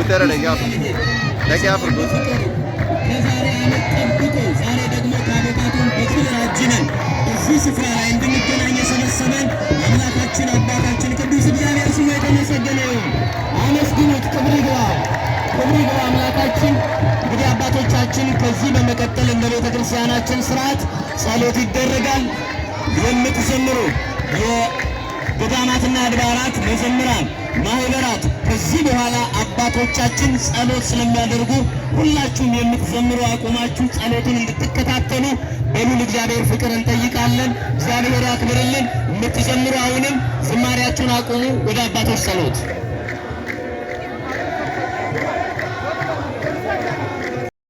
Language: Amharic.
ترى لقى فرقوت ለዛሬ ዓመት ጠብቆ ዛሬ ደግሞ ታቦታቱን በክብር አጅነን እዚህ ስፍራ ላይ እንድንገናኝ የሰበሰበን አምላካችን አባታችን ቅዱስ እግዚአብሔር ስሙ የተመሰገነ ይሁን። አመስግኑት። ክብር ይግባው፣ ክብር ይግባው አምላካችን። እንግዲህ አባቶቻችን ከዚህ በመቀጠል እንደ ቤተ ክርስቲያናችን ስርዓት ጸሎት ይደረጋል። የምትዘምሩ የገዳማትና አድባራት መዘምራን ማህበራት ከዚህ በኋላ አባቶቻችን ጸሎት ስለሚያደርጉ ሁላችሁም የምትዘምሩ አቁማችሁ ጸሎቱን እንድትከታተሉ በሉል እግዚአብሔር ፍቅር እንጠይቃለን። እግዚአብሔር ያክብርልን። የምትዘምሩ አሁንም ዝማሪያችሁን አቁሙ። ወደ አባቶች ጸሎት